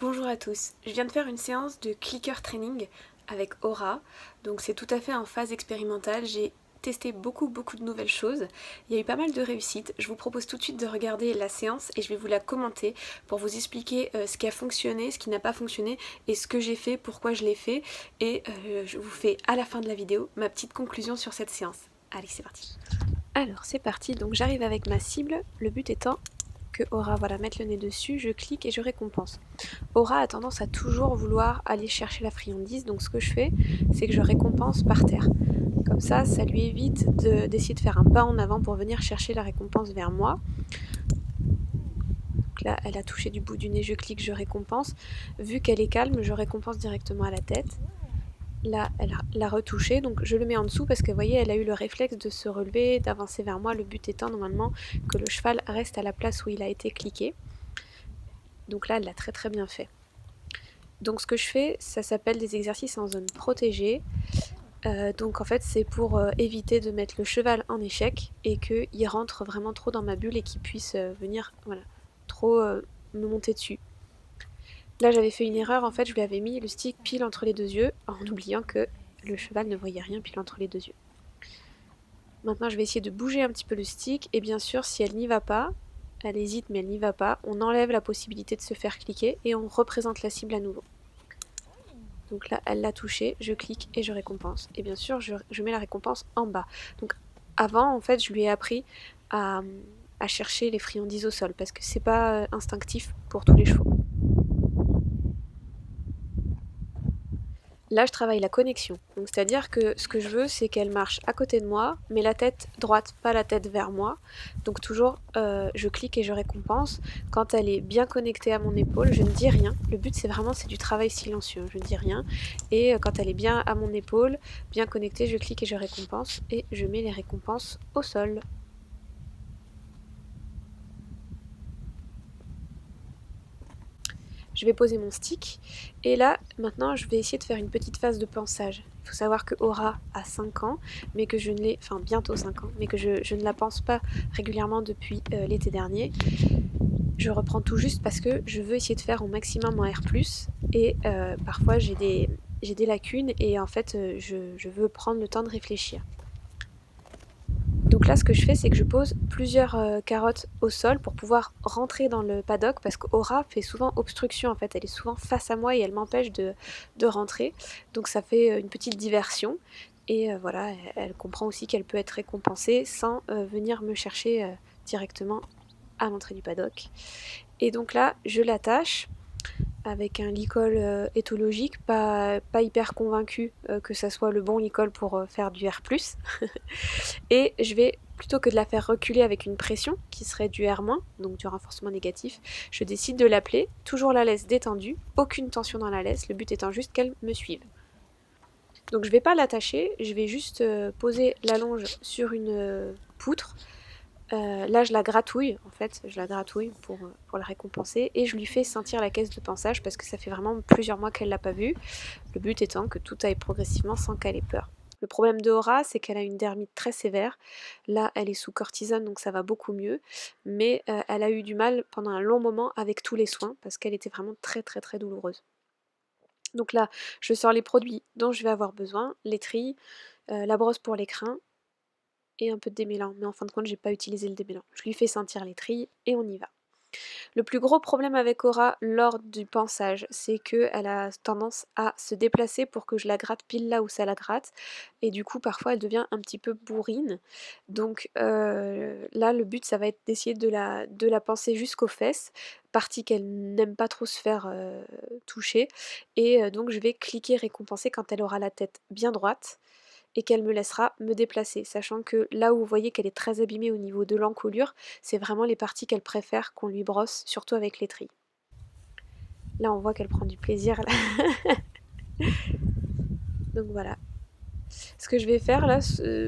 Bonjour à tous, je viens de faire une séance de clicker training avec Aura, donc c'est tout à fait en phase expérimentale, j'ai testé beaucoup de nouvelles choses, il y a eu pas mal de réussites, je vous propose tout de suite de regarder la séance et je vais vous la commenter pour vous expliquer ce qui a fonctionné, ce qui n'a pas fonctionné et ce que j'ai fait, pourquoi je l'ai fait et je vous fais à la fin de la vidéo ma petite conclusion sur cette séance. Allez, c'est parti. Alors c'est parti, donc j'arrive avec ma cible, le but étant que Aura mettre le nez dessus, je clique et je récompense. Aura a tendance à toujours vouloir aller chercher la friandise, donc ce que je fais, c'est que je récompense par terre. Comme ça lui évite d'essayer de faire un pas en avant pour venir chercher la récompense vers moi. Donc là, elle a touché du bout du nez, je clique, je récompense. Vu qu'elle est calme, je récompense directement à la tête. Là, elle l'a retouché, donc je le mets en dessous parce que vous voyez, elle a eu le réflexe de se relever, d'avancer vers moi, le but étant normalement que le cheval reste à la place où il a été cliqué. Donc là, elle l'a très bien fait. Donc ce que je fais, ça s'appelle des exercices en zone protégée. Donc en fait c'est pour éviter de mettre le cheval en échec et qu'il rentre vraiment trop dans ma bulle et qu'il puisse venir trop me monter dessus. Là j'avais fait une erreur, en fait je lui avais mis le stick pile entre les deux yeux en oubliant que le cheval ne voyait rien pile entre les deux yeux. Maintenant je vais essayer de bouger un petit peu le stick et bien sûr si elle n'y va pas, elle hésite mais elle n'y va pas, on enlève la possibilité de se faire cliquer et on représente la cible à nouveau. Donc là, elle l'a touché, je clique et je récompense. Et bien sûr, je mets la récompense en bas. Donc avant, en fait, je lui ai appris à, à chercher les friandises au sol parce que c'est pas instinctif pour tous les chevaux. Là, je travaille la connexion. Donc, c'est-à-dire que ce que je veux, c'est qu'elle marche à côté de moi, mais la tête droite, pas la tête vers moi. Donc, toujours, je clique et je récompense. Quand elle est bien connectée à mon épaule, je ne dis rien. Le but, c'est du travail silencieux. Je ne dis rien. Et quand elle est bien à mon épaule, bien connectée, je clique et je récompense. Et je mets les récompenses au sol. Je vais poser mon stick et là maintenant je vais essayer de faire une petite phase de pansage. Il faut savoir que Aura a 5 ans, mais que je ne l'ai, enfin bientôt 5 ans, mais que je ne la pense pas régulièrement depuis l'été dernier. Je reprends tout juste parce que je veux essayer de faire au maximum en R+, et parfois j'ai des lacunes et en fait je veux prendre le temps de réfléchir. Donc là, ce que je fais, c'est que je pose plusieurs carottes au sol pour pouvoir rentrer dans le paddock parce qu'Aura fait souvent obstruction en fait. Elle est souvent face à moi et elle m'empêche de rentrer. Donc ça fait une petite diversion. Et voilà, elle comprend aussi qu'elle peut être récompensée sans venir me chercher directement à l'entrée du paddock. Et donc là, je l'attache avec un licol éthologique, pas hyper convaincu que ça soit le bon licol pour faire du R+. Et je vais, plutôt que de la faire reculer avec une pression, qui serait du R-, donc du renforcement négatif, je décide de l'appeler, toujours la laisse détendue, aucune tension dans la laisse, le but étant juste qu'elle me suive. Donc je ne vais pas l'attacher, je vais juste poser la longe sur une poutre. Là je la gratouille, en fait, je la gratouille pour la récompenser et je lui fais sentir la caisse de pansage parce que ça fait vraiment plusieurs mois qu'elle ne l'a pas vue. Le but étant que tout aille progressivement sans qu'elle ait peur. Le problème de Aura, c'est qu'elle a une dermite très sévère. Là, elle est sous cortisone, donc ça va beaucoup mieux. Mais elle a eu du mal pendant un long moment avec tous les soins, parce qu'elle était vraiment très douloureuse. Donc là, je sors les produits dont je vais avoir besoin, l'étrille, la brosse pour les crins et un peu de démêlant. Mais en fin de compte, j'ai pas utilisé le démêlant. Je lui fais sentir l'étrille et on y va. Le plus gros problème avec Aura lors du pansage, c'est qu'elle a tendance à se déplacer pour que je la gratte pile là où ça la gratte. Et du coup, parfois, elle devient un petit peu bourrine. Donc là, le but, ça va être d'essayer de la panser jusqu'aux fesses, partie qu'elle n'aime pas trop se faire toucher. Et donc, je vais cliquer récompenser quand elle aura la tête bien droite et qu'elle me laissera me déplacer, sachant que là où vous voyez qu'elle est très abîmée au niveau de l'encolure, c'est vraiment les parties qu'elle préfère qu'on lui brosse, surtout avec l'étrille. Là on voit qu'elle prend du plaisir. Donc voilà. Ce que je vais faire là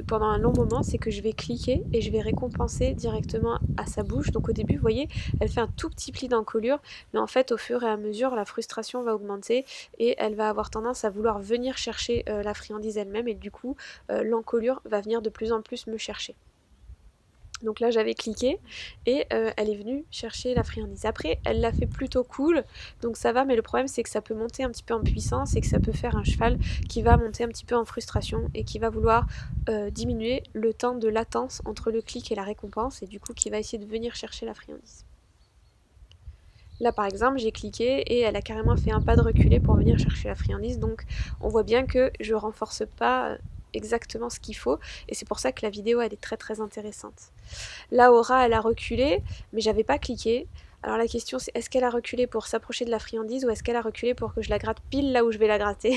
pendant un long moment, c'est que je vais cliquer et je vais récompenser directement à sa bouche. Donc au début, vous voyez, elle fait un tout petit pli d'encolure, mais en fait au fur et à mesure, la frustration va augmenter et elle va avoir tendance à vouloir venir chercher la friandise elle-même et du coup, l'encolure va venir de plus en plus me chercher. Donc là j'avais cliqué et elle est venue chercher la friandise. Après elle l'a fait plutôt cool, donc ça va, mais le problème c'est que ça peut monter un petit peu en puissance et que ça peut faire un cheval qui va monter un petit peu en frustration et qui va vouloir diminuer le temps de latence entre le clic et la récompense et du coup qui va essayer de venir chercher la friandise. Là par exemple j'ai cliqué et elle a carrément fait un pas de reculé pour venir chercher la friandise, donc on voit bien que je renforce pas exactement ce qu'il faut et c'est pour ça que la vidéo elle est très très intéressante. Là Aura elle a reculé mais j'avais pas cliqué. Alors la question c'est est-ce qu'elle a reculé pour s'approcher de la friandise ou est-ce qu'elle a reculé pour que je la gratte pile là où je vais la gratter?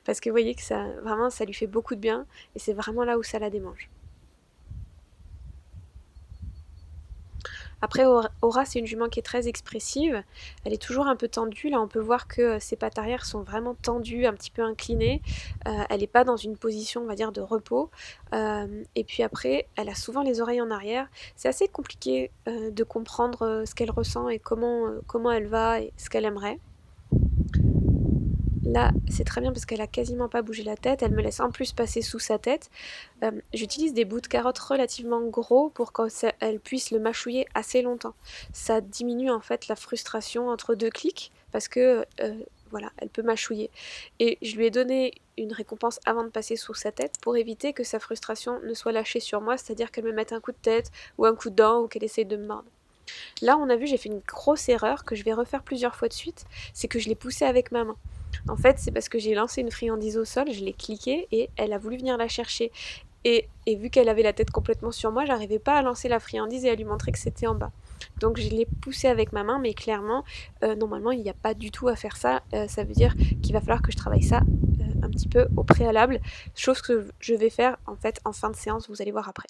Parce que vous voyez que ça vraiment ça lui fait beaucoup de bien et c'est vraiment là où ça la démange. Après Aura c'est une jument qui est très expressive, elle est toujours un peu tendue, là on peut voir que ses pattes arrière sont vraiment tendues, un petit peu inclinées, elle n'est pas dans une position on va dire de repos, et puis après elle a souvent les oreilles en arrière, c'est assez compliqué de comprendre ce qu'elle ressent et comment elle va et ce qu'elle aimerait. Là, c'est très bien parce qu'elle a quasiment pas bougé la tête, elle me laisse en plus passer sous sa tête. J'utilise des bouts de carottes relativement gros pour qu'elle puisse le mâchouiller assez longtemps. Ça diminue en fait la frustration entre deux clics parce que voilà, elle peut mâchouiller. Et je lui ai donné une récompense avant de passer sous sa tête pour éviter que sa frustration ne soit lâchée sur moi, c'est-à-dire qu'elle me mette un coup de tête ou un coup de dent ou qu'elle essaye de me mordre. Là, on a vu, j'ai fait une grosse erreur que je vais refaire plusieurs fois de suite, c'est que je l'ai poussée avec ma main. En fait, c'est parce que j'ai lancé une friandise au sol, je l'ai cliquée et elle a voulu venir la chercher. Et vu qu'elle avait la tête complètement sur moi, j'arrivais pas à lancer la friandise et à lui montrer que c'était en bas. Donc je l'ai poussée avec ma main, mais clairement, normalement, il n'y a pas du tout à faire ça. Ça veut dire qu'il va falloir que je travaille ça un petit peu au préalable, chose que je vais faire en fait en fin de séance, vous allez voir après.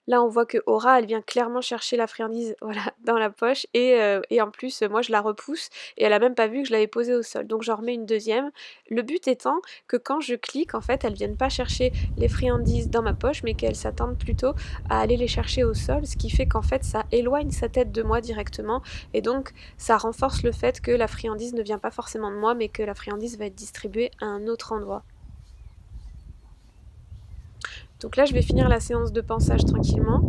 Là, on voit que Aura, elle vient clairement chercher la friandise voilà, dans la poche et en plus, moi, je la repousse et elle a même pas vu que je l'avais posée au sol. Donc, j'en remets une deuxième. Le but étant que quand je clique, en fait, elle vienne pas chercher les friandises dans ma poche, mais qu'elle s'attende plutôt à aller les chercher au sol, ce qui fait qu'en fait, ça éloigne sa tête de moi directement et donc ça renforce le fait que la friandise ne vient pas forcément de moi, mais que la friandise va être distribuée à un autre endroit. Donc là, je vais finir la séance de pansage tranquillement,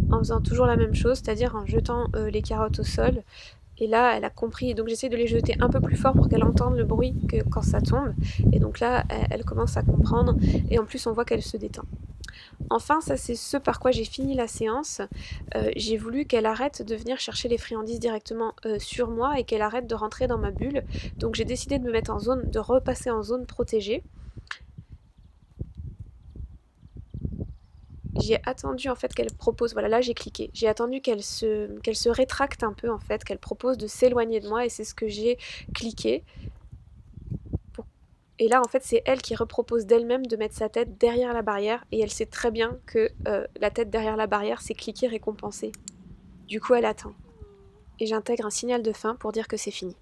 en faisant toujours la même chose, c'est-à-dire en jetant les carottes au sol. Et là, elle a compris, donc j'essaie de les jeter un peu plus fort pour qu'elle entende le bruit que quand ça tombe. Et donc là, elle commence à comprendre, et en plus, on voit qu'elle se détend. Enfin, ça c'est ce par quoi j'ai fini la séance. J'ai voulu qu'elle arrête de venir chercher les friandises directement sur moi et qu'elle arrête de rentrer dans ma bulle. Donc j'ai décidé de me mettre en zone, de repasser en zone protégée. J'ai attendu en fait qu'elle propose, voilà là j'ai cliqué, j'ai attendu qu'elle se rétracte un peu en fait, qu'elle propose de s'éloigner de moi et c'est ce que j'ai cliqué. Et là en fait c'est elle qui repropose d'elle-même de mettre sa tête derrière la barrière et elle sait très bien que la tête derrière la barrière c'est cliquer récompenser. Du coup elle attend. Et j'intègre un signal de fin pour dire que c'est fini.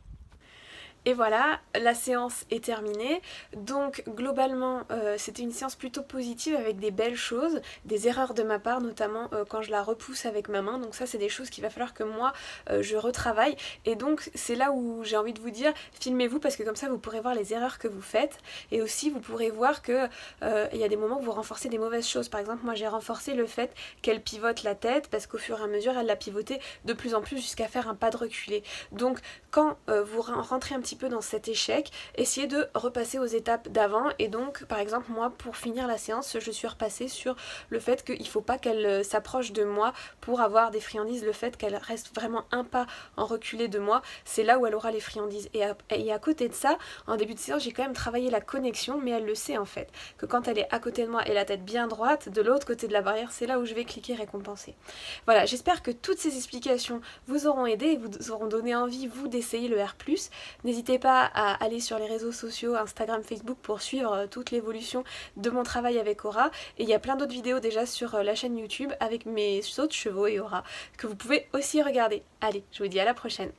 Et voilà, la séance est terminée. Donc globalement, c'était une séance plutôt positive avec des belles choses, des erreurs de ma part, notamment quand je la repousse avec ma main. Donc ça, c'est des choses qu'il va falloir que moi, je retravaille. Et donc c'est là où j'ai envie de vous dire, filmez-vous parce que comme ça, vous pourrez voir les erreurs que vous faites. Et aussi, vous pourrez voir que il y a des moments où vous renforcez des mauvaises choses. Par exemple, moi, j'ai renforcé le fait qu'elle pivote la tête parce qu'au fur et à mesure, elle l'a pivoté de plus en plus jusqu'à faire un pas de reculé. Donc quand vous rentrez un petit peu dans cet échec, essayez de repasser aux étapes d'avant et donc par exemple moi pour finir la séance je suis repassée sur le fait qu'il ne faut pas qu'elle s'approche de moi pour avoir des friandises, le fait qu'elle reste vraiment un pas en reculé de moi, c'est là où elle aura les friandises et à côté de ça, en début de séance j'ai quand même travaillé la connexion mais elle le sait en fait, que quand elle est à côté de moi et la tête bien droite, de l'autre côté de la barrière c'est là où je vais cliquer récompenser. Voilà, j'espère que toutes ces explications vous auront aidé et vous auront donné envie vous d'essayer le R+. N'hésitez pas à aller sur les réseaux sociaux, Instagram, Facebook pour suivre toute l'évolution de mon travail avec Aura. Et il y a plein d'autres vidéos déjà sur la chaîne YouTube avec mes sauts de chevaux et Aura que vous pouvez aussi regarder. Allez, je vous dis à la prochaine.